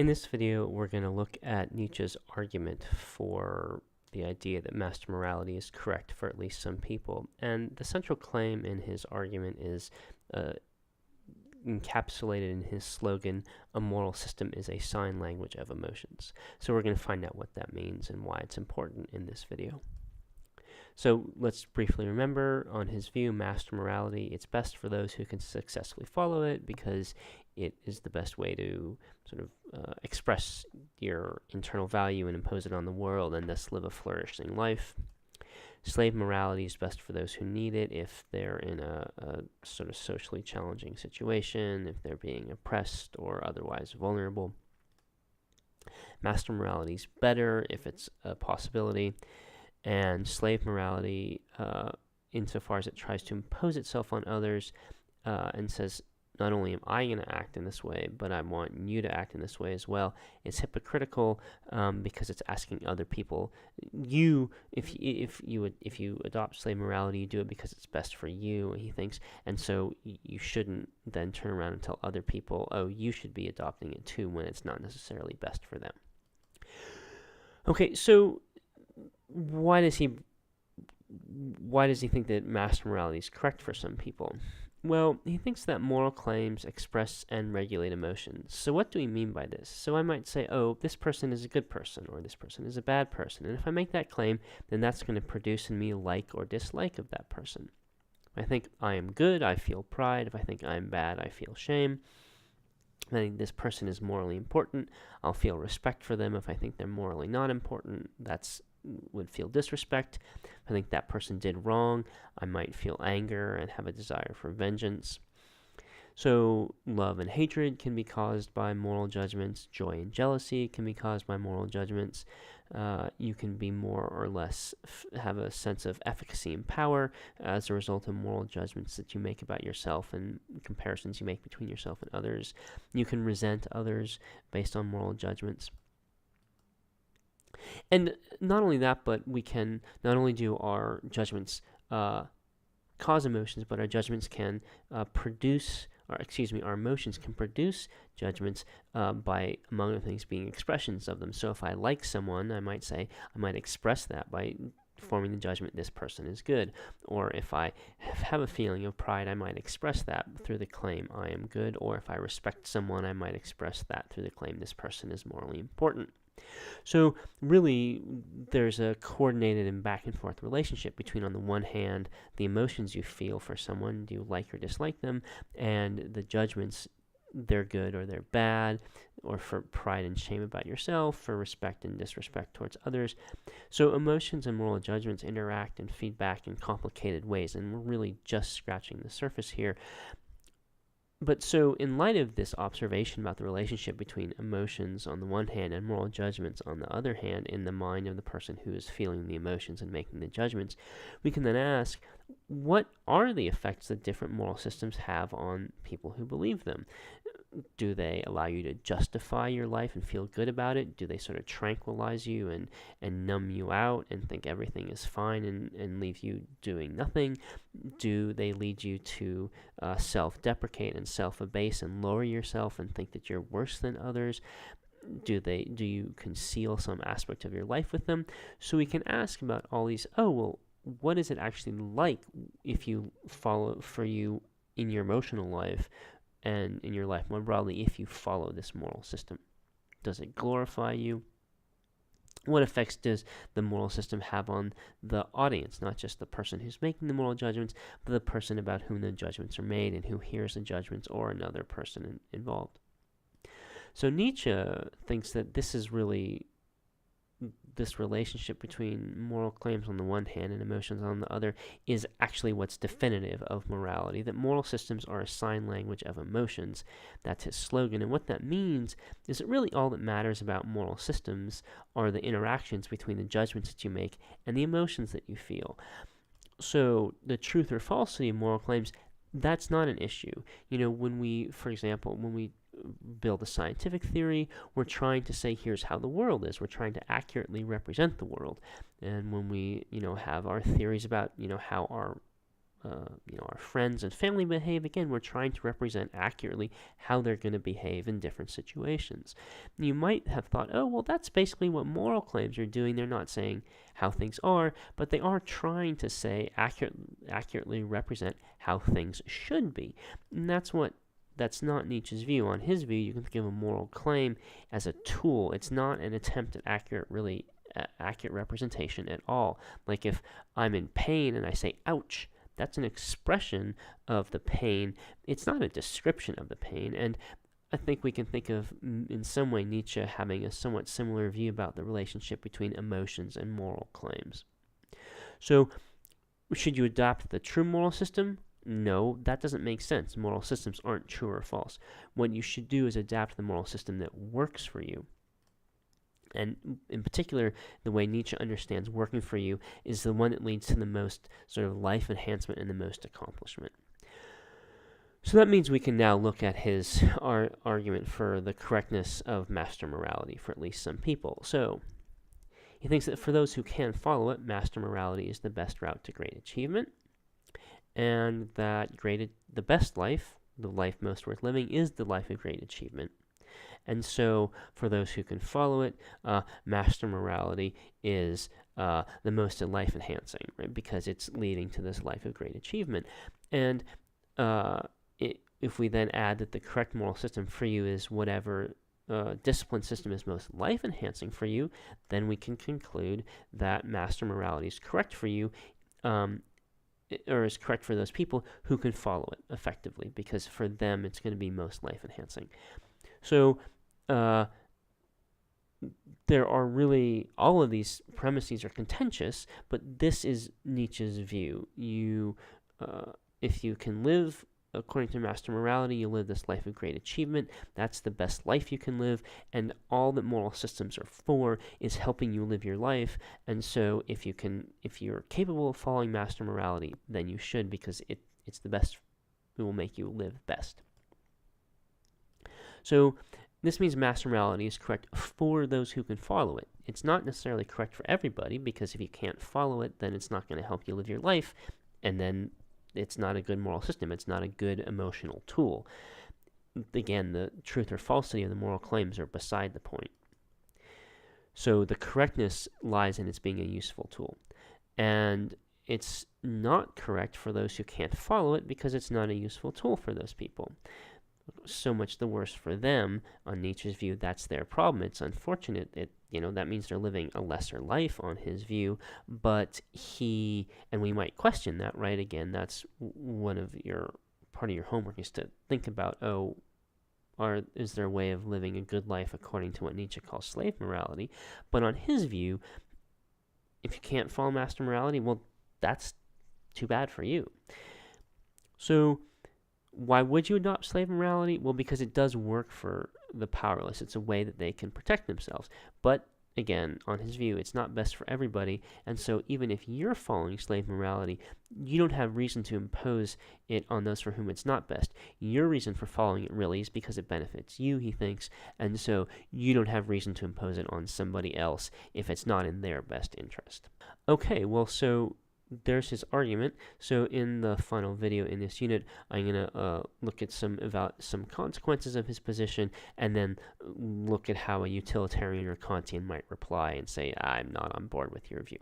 In this video, we're going to look at Nietzsche's argument for the idea that master morality is correct for at least some people. And the central claim in his argument is encapsulated in his slogan, "A moral system is a sign language of emotions." So we're going to find out what that means and why it's important in this video. So let's briefly remember, on his view, master morality, it's best for those who can successfully follow it because it is the best way to sort of express your internal value and impose it on the world and thus live a flourishing life. Slave morality is best for those who need it if they're in a sort of socially challenging situation, if they're being oppressed or otherwise vulnerable. Master morality is better if it's a possibility. And slave morality, insofar as it tries to impose itself on others and says, not only am I going to act in this way, but I want you to act in this way as well, is hypocritical because it's asking other people, if you adopt slave morality, you do it because it's best for you, he thinks, and so you shouldn't then turn around and tell other people, oh, you should be adopting it too, when it's not necessarily best for them. Okay, so why does he think that master morality is correct for some people? Well, he thinks that moral claims express and regulate emotions. So what do we mean by this? So I might say, oh, this person is a good person, or this person is a bad person. And if I make that claim, then that's going to produce in me like or dislike of that person. If I think I am good, I feel pride. If I think I'm bad, I feel shame. If I think this person is morally important, I'll feel respect for them. If I think they're morally not important, would feel disrespect. If I think that person did wrong, I might feel anger and have a desire for vengeance. So love and hatred can be caused by moral judgments. Joy and jealousy can be caused by moral judgments. You can be more or less have a sense of efficacy and power as a result of moral judgments that you make about yourself and comparisons you make between yourself and others. You can resent others based on moral judgments. And not only that, but we can not only do our judgments cause emotions, but our judgments can our emotions can produce judgments by, among other things, being expressions of them. So if I like someone, I might express that by forming the judgment, this person is good. Or if I have a feeling of pride, I might express that through the claim, I am good. Or if I respect someone, I might express that through the claim, this person is morally important. So really, there's a coordinated and back and forth relationship between, on the one hand, the emotions you feel for someone, do you like or dislike them, and the judgments, they're good or they're bad, or for pride and shame about yourself, for respect and disrespect towards others. So emotions and moral judgments interact and feedback in complicated ways, and we're really just scratching the surface here. But so in light of this observation about the relationship between emotions on the one hand and moral judgments on the other hand in the mind of the person who is feeling the emotions and making the judgments, we can then ask, what are the effects that different moral systems have on people who believe them? Do they allow you to justify your life and feel good about it? Do they sort of tranquilize you and numb you out and think everything is fine and leave you doing nothing? Do they lead you to self-deprecate and self-abase and lower yourself and think that you're worse than others? Do you conceal some aspect of your life with them? So we can ask about all these, what is it actually like if you follow, for you in your emotional life and in your life more broadly, if you follow this moral system? Does it glorify you? What effects does the moral system have on the audience, not just the person who's making the moral judgments, but the person about whom the judgments are made and who hears the judgments, or another person involved? So Nietzsche thinks that this is really this relationship between moral claims on the one hand and emotions on the other is actually what's definitive of morality, that moral systems are a sign language of emotions. That's his slogan. And what that means is that really all that matters about moral systems are the interactions between the judgments that you make and the emotions that you feel. So the truth or falsity of moral claims, that's not an issue. For example, when we build a scientific theory, we're trying to say, here's how the world is. We're trying to accurately represent the world. And when we, have our theories about, how our our friends and family behave, again, we're trying to represent accurately how they're going to behave in different situations. You might have thought, oh, well, that's basically what moral claims are doing. They're not saying how things are, but they are trying to say accurately represent how things should be. And that's not Nietzsche's view. On his view, you can think of a moral claim as a tool. It's not an attempt at accurate representation at all. Like if I'm in pain and I say, ouch, that's an expression of the pain. It's not a description of the pain. And I think we can think of, in some way, Nietzsche having a somewhat similar view about the relationship between emotions and moral claims. So, should you adopt the true moral system? No, that doesn't make sense. Moral systems aren't true or false. What you should do is adapt the moral system that works for you. And in particular, the way Nietzsche understands working for you is the one that leads to the most sort of life enhancement and the most accomplishment. So that means we can now look at his argument for the correctness of master morality for at least some people. So he thinks that for those who can follow it, master morality is the best route to great achievement, and that the best life, the life most worth living, is the life of great achievement. And so, for those who can follow it, master morality is the most life-enhancing, right? Because it's leading to this life of great achievement. And if we then add that the correct moral system for you is whatever discipline system is most life-enhancing for you, then we can conclude that master morality is correct for you, or is correct for those people who can follow it effectively, because for them it's going to be most life-enhancing. So there are really, all of these premises are contentious, but this is Nietzsche's view. If you can live according to master morality, you live this life of great achievement. That's the best life you can live, and all that moral systems are for is helping you live your life. And so if you're capable of following master morality, then you should, because it's the best. It will make you live best. So this means master morality is correct for those who can follow it. It's not necessarily correct for everybody, because if you can't follow it, then it's not going to help you live your life, and then it's not a good moral system. It's not a good emotional tool. Again, the truth or falsity of the moral claims are beside the point. So the correctness lies in its being a useful tool. And it's not correct for those who can't follow it, because it's not a useful tool for those people. So much the worse for them. On Nietzsche's view, that's their problem. It's unfortunate. That means they're living a lesser life on his view, but and we might question that, right? Again, that's part of your homework is to think about, is there a way of living a good life according to what Nietzsche calls slave morality? But on his view, if you can't follow master morality, well, that's too bad for you. So why would you adopt slave morality? Well, because it does work for the powerless. It's a way that they can protect themselves. But again, on his view, it's not best for everybody. And so even if you're following slave morality, you don't have reason to impose it on those for whom it's not best. Your reason for following it really is because it benefits you, he thinks. And so you don't have reason to impose it on somebody else if it's not in their best interest. Okay, well, so there's his argument. So in the final video in this unit, I'm going to look at some consequences of his position, and then look at how a utilitarian or Kantian might reply and say, I'm not on board with your view.